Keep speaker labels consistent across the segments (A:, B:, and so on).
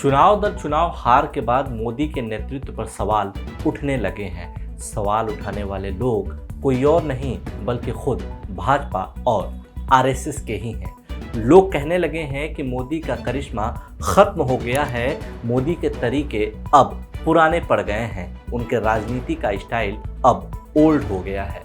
A: चुनाव दर चुनाव हार के बाद मोदी के नेतृत्व पर सवाल उठने लगे हैं। सवाल उठाने वाले लोग कोई और नहीं बल्कि खुद भाजपा और आरएसएस के ही हैं। लोग कहने लगे हैं कि मोदी का करिश्मा खत्म हो गया है, मोदी के तरीके अब पुराने पड़ गए हैं, उनके राजनीति का स्टाइल अब ओल्ड हो गया है।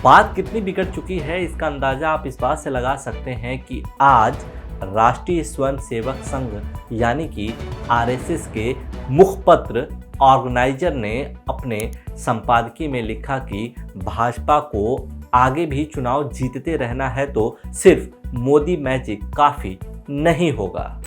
A: बात कितनी बिगड़ चुकी है इसका अंदाजा आप इस बात से लगा सकते हैं कि आज राष्ट्रीय स्वयंसेवक संघ यानी कि आरएसएस के मुखपत्र ऑर्गेनाइजर ने अपने संपादकीय में लिखा कि भाजपा को आगे भी चुनाव जीतते रहना है तो सिर्फ मोदी मैजिक काफी नहीं होगा।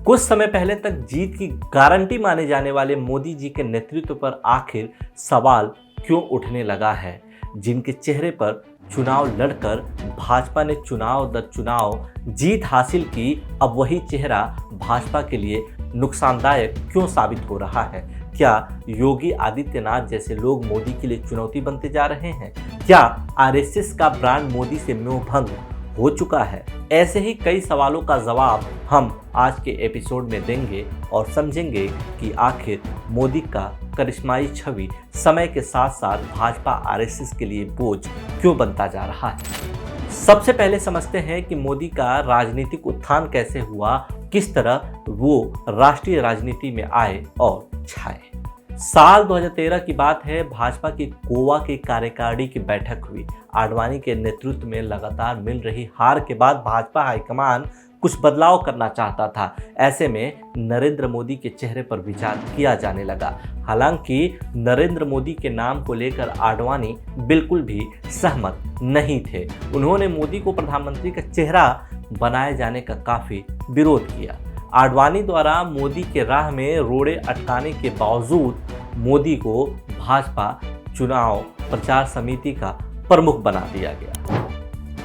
A: कुछ समय पहले तक जीत की गारंटी माने जाने वाले मोदी जी के नेतृत्व पर आखिर सवाल क्यों उठने लगा है। जिनके चेहरे पर चुनाव लड़कर भाजपा ने चुनाव दर चुनाव जीत हासिल की, अब वही चेहरा भाजपा के लिए नुकसानदायक क्यों साबित हो रहा है। क्या योगी आदित्यनाथ जैसे लोग मोदी के लिए चुनौती बनते जा रहे हैं? क्या आरएसएस का ब्रांड मोदी से मोह भंग हो चुका है? ऐसे ही कई सवालों का जवाब हम आज के एपिसोड में देंगे और समझेंगे कि आखिर मोदी का करिश्माई छवि समय के साथ साथ भाजपा आरएसएस के लिए बोझ क्यों बनता जा रहा है। सबसे पहले समझते हैं कि मोदी का राजनीतिक उत्थान कैसे हुआ, किस तरह वो राष्ट्रीय राजनीति में आए और छाए। साल 2013 की बात है। भाजपा की गोवा की कार्यकारिणी की बैठक हुई। आडवाणी के नेतृत्व में लगातार मिल रही हार के बाद भाजपा हाईकमान कुछ बदलाव करना चाहता था। ऐसे में नरेंद्र मोदी के चेहरे पर विचार किया जाने लगा। हालांकि नरेंद्र मोदी के नाम को लेकर आडवाणी बिल्कुल भी सहमत नहीं थे। उन्होंने मोदी को प्रधानमंत्री का चेहरा बनाए जाने का काफी विरोध किया। आडवाणी द्वारा मोदी के राह में रोड़े अटकाने के बावजूद मोदी को भाजपा चुनाव प्रचार समिति का प्रमुख बना दिया गया।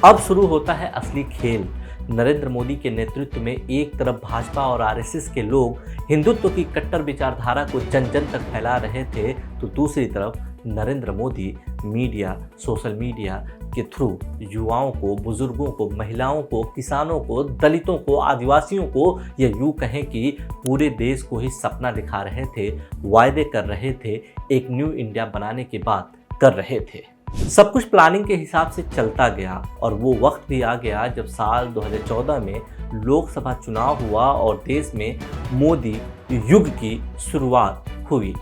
A: अब शुरू होता है असली खेल। नरेंद्र मोदी के नेतृत्व में एक तरफ भाजपा और आरएसएस के लोग हिंदुत्व की कट्टर विचारधारा को जन जन तक फैला रहे थे, तो दूसरी तरफ Narendra Modi media, social media के थ्रू युवाओं को, बुजुर्गों को, महिलाओं को, किसानों को, दलितों को, आदिवासियों को, या यूँ कहें कि पूरे देश को ही सपना दिखा रहे थे, वायदे कर रहे थे, एक न्यू इंडिया बनाने की बात कर रहे थे। सब कुछ प्लानिंग के हिसाब से चलता गया और वो वक्त भी आ गया जब साल 2014 में लोकसभा चुनाव हुआ और देश में मोदी युग की शुरुआत हुई।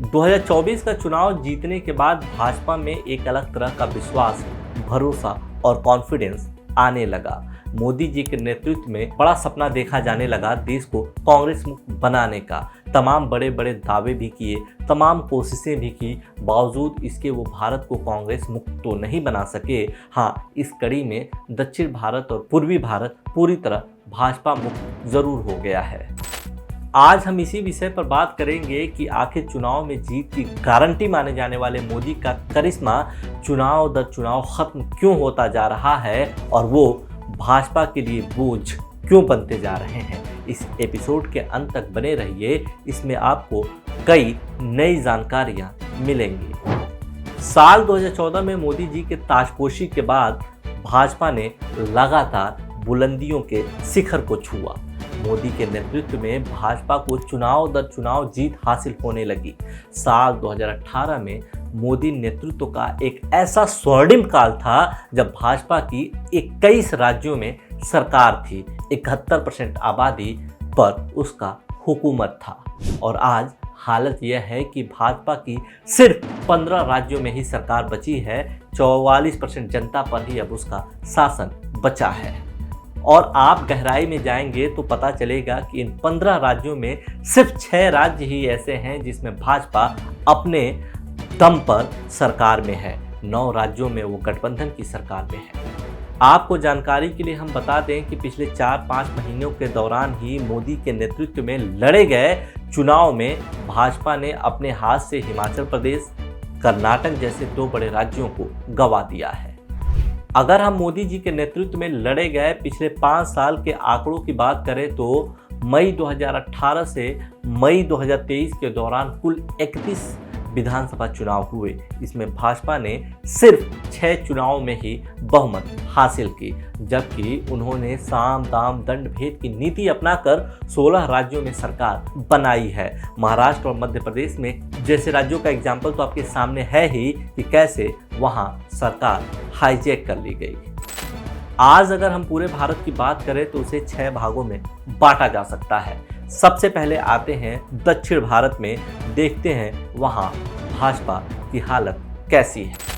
A: 2024 का चुनाव जीतने के बाद भाजपा में एक अलग तरह का विश्वास, भरोसा और कॉन्फिडेंस आने लगा। मोदी जी के नेतृत्व में बड़ा सपना देखा जाने लगा देश को कांग्रेस मुक्त बनाने का। तमाम बड़े बड़े दावे भी किए, तमाम कोशिशें भी की, बावजूद इसके वो भारत को कांग्रेस मुक्त तो नहीं बना सके। हाँ, इस कड़ी में दक्षिण भारत और पूर्वी भारत पूरी तरह भाजपा मुक्त जरूर हो गया है। आज हम इसी विषय पर बात करेंगे कि आखिर चुनाव में जीत की गारंटी माने जाने वाले मोदी का करिश्मा चुनाव दर चुनाव खत्म क्यों होता जा रहा है और वो भाजपा के लिए बोझ क्यों बनते जा रहे हैं। इस एपिसोड के अंत तक बने रहिए, इसमें आपको कई नई जानकारियां मिलेंगी। साल 2014 में मोदी जी के ताजपोशी के बाद भाजपा ने लगातार बुलंदियों के शिखर को छुआ। मोदी के नेतृत्व में भाजपा को चुनाव दर चुनाव जीत हासिल होने लगी। साल 2018 में मोदी नेतृत्व का एक ऐसा स्वर्णिम काल था जब भाजपा की 21 राज्यों में सरकार थी, 71% आबादी पर उसका हुकूमत था। और आज हालत यह है कि भाजपा की सिर्फ 15 राज्यों में ही सरकार बची है, 44% जनता पर ही अब उसका शासन बचा है। और आप गहराई में जाएंगे तो पता चलेगा कि इन 15 राज्यों में सिर्फ 6 राज्य ही ऐसे हैं जिसमें भाजपा अपने दम पर सरकार में है। 9 राज्यों में वो गठबंधन की सरकार में है। आपको जानकारी के लिए हम बता दें कि पिछले 4-5 महीनों के दौरान ही मोदी के नेतृत्व में लड़े गए चुनाव में भाजपा ने अपने हाथ से हिमाचल प्रदेश, कर्नाटक जैसे 2 बड़े राज्यों को गंवा दिया है। अगर हम मोदी जी के नेतृत्व में लड़े गए पिछले 5 साल के आंकड़ों की बात करें तो मई 2018 से मई 2023 के दौरान कुल 31 विधानसभा चुनाव हुए, इसमें भाजपा ने सिर्फ 6 चुनावों में ही बहुमत हासिल की, जबकि उन्होंने साम दाम दंड भेद की नीति अपनाकर 16 राज्यों में सरकार बनाई है। महाराष्ट्र और मध्य प्रदेश में जैसे राज्यों का एग्जाम्पल तो आपके सामने है ही कि कैसे वहां सरकार हाईजैक कर ली गई। आज अगर हम पूरे भारत की बात करें तो उसे 6 भागों में बांटा जा सकता है। सबसे पहले आते हैं दक्षिण भारत में, देखते हैं वहां भाजपा की हालत कैसी है।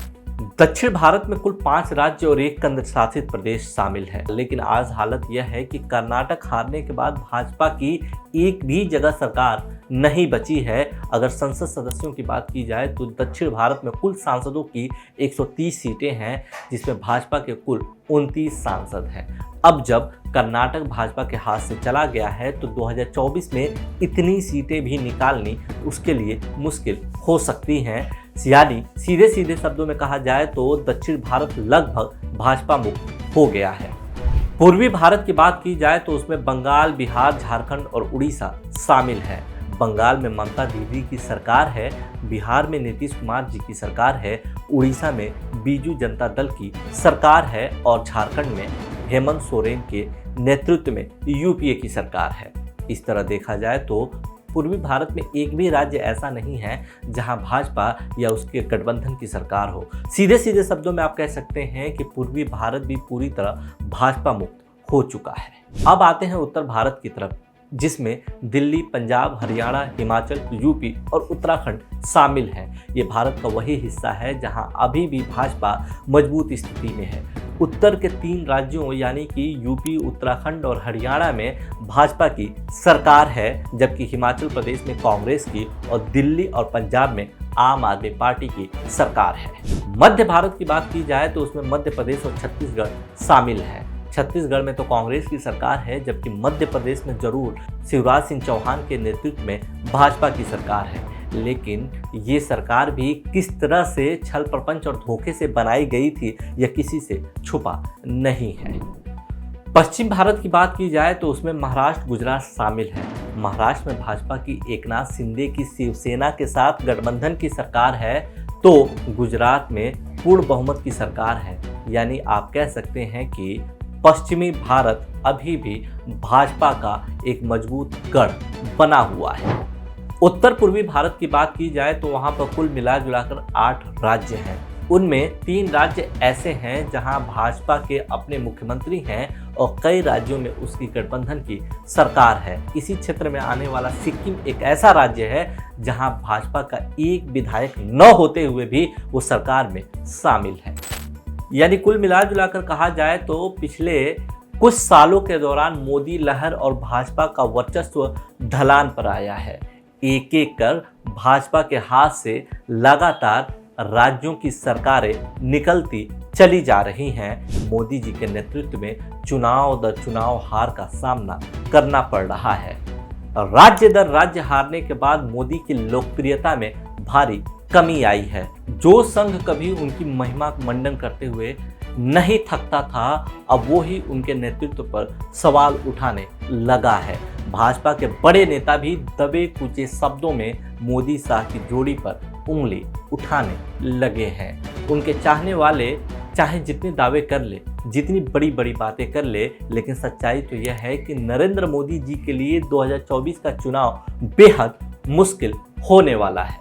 A: दक्षिण भारत में कुल 5 राज्य और 1 केंद्र शासित प्रदेश शामिल है, लेकिन आज हालत यह है कि कर्नाटक हारने के बाद भाजपा की एक भी जगह सरकार नहीं बची है। अगर संसद सदस्यों की बात की जाए तो दक्षिण भारत में कुल सांसदों की 130 सीटें हैं, जिसमें भाजपा के कुल 29 सांसद हैं। अब जब कर्नाटक भाजपा के हाथ से चला गया है तो 2024 में इतनी सीटें भी निकालनी उसके लिए मुश्किल हो सकती हैं। यानी सीधे सीधे शब्दों में कहा जाए तो दक्षिण भारत लगभग भाजपा मुक्त हो गया है। पूर्वी भारत की बात की जाए तो उसमें बंगाल, बिहार, झारखंड और उड़ीसा शामिल है। बंगाल में ममता दीदी की सरकार है, बिहार में नीतीश कुमार जी की सरकार है, उड़ीसा में बीजू जनता दल की सरकार है और झारखंड में हेमंत सोरेन के नेतृत्व में यूपीए की सरकार है। इस तरह देखा जाए तो पूर्वी भारत में एक भी राज्य ऐसा नहीं है जहां भाजपा या उसके गठबंधन की सरकार हो। सीधे सीधे शब्दों में आप कह सकते हैं कि पूर्वी भारत भी पूरी तरह भाजपा मुक्त हो चुका है। अब आते हैं उत्तर भारत की तरफ, जिसमें दिल्ली, पंजाब, हरियाणा, हिमाचल, यूपी और उत्तराखंड शामिल हैं। ये भारत का वही हिस्सा है जहां अभी भी भाजपा मजबूत स्थिति में है। उत्तर के 3 राज्यों यानी कि यूपी, उत्तराखंड और हरियाणा में भाजपा की सरकार है, जबकि हिमाचल प्रदेश में कांग्रेस की और दिल्ली और पंजाब में आम आदमी पार्टी की सरकार है। मध्य भारत की बात की जाए तो उसमें मध्य प्रदेश और छत्तीसगढ़ शामिल है। छत्तीसगढ़ में तो कांग्रेस की सरकार है, जबकि मध्य प्रदेश में जरूर शिवराज सिंह चौहान के नेतृत्व में भाजपा की सरकार है, लेकिन ये सरकार भी किस तरह से छल प्रपंच और धोखे से बनाई गई थी यह किसी से छुपा नहीं है। पश्चिम भारत की बात की जाए तो उसमें महाराष्ट्र, गुजरात शामिल है। महाराष्ट्र में भाजपा की एकनाथ शिंदे की शिवसेना के साथ गठबंधन की सरकार है, तो गुजरात में पूर्ण बहुमत की सरकार है। यानी आप कह सकते हैं कि पश्चिमी भारत अभी भी भाजपा का एक मजबूत गढ़ बना हुआ है। उत्तर पूर्वी भारत की बात की जाए तो वहां पर कुल मिला जुलाकर 8 राज्य हैं। उनमें 3 राज्य ऐसे हैं जहां भाजपा के अपने मुख्यमंत्री हैं और कई राज्यों में उसकी गठबंधन की सरकार है। इसी क्षेत्र में आने वाला सिक्किम एक ऐसा राज्य है जहां भाजपा का एक विधायक न होते हुए भी वो सरकार में शामिल है। यानी कुल मिला जुलाकर कहा जाए तो पिछले कुछ सालों के दौरान मोदी लहर और भाजपा का वर्चस्व ढलान पर आया है। एक एक कर भाजपा के हाथ से लगातार राज्यों की सरकारें निकलती चली जा रही हैं। मोदी जी के नेतृत्व में चुनाव दर चुनाव हार का सामना करना पड़ रहा है। राज्य दर राज्य हारने के बाद मोदी की लोकप्रियता में भारी कमी आई है। जो संघ कभी उनकी महिमा मंडन करते हुए नहीं थकता था, अब वो ही उनके नेतृत्व पर सवाल उठाने लगा है। भाजपा के बड़े नेता भी दबे कुचे शब्दों में मोदी शाह की जोड़ी पर उंगली उठाने लगे हैं। उनके चाहने वाले चाहे जितने दावे कर ले, जितनी बड़ी बड़ी बातें कर ले, लेकिन सच्चाई तो यह है कि नरेंद्र मोदी जी के लिए 2024 का चुनाव बेहद मुश्किल होने वाला है।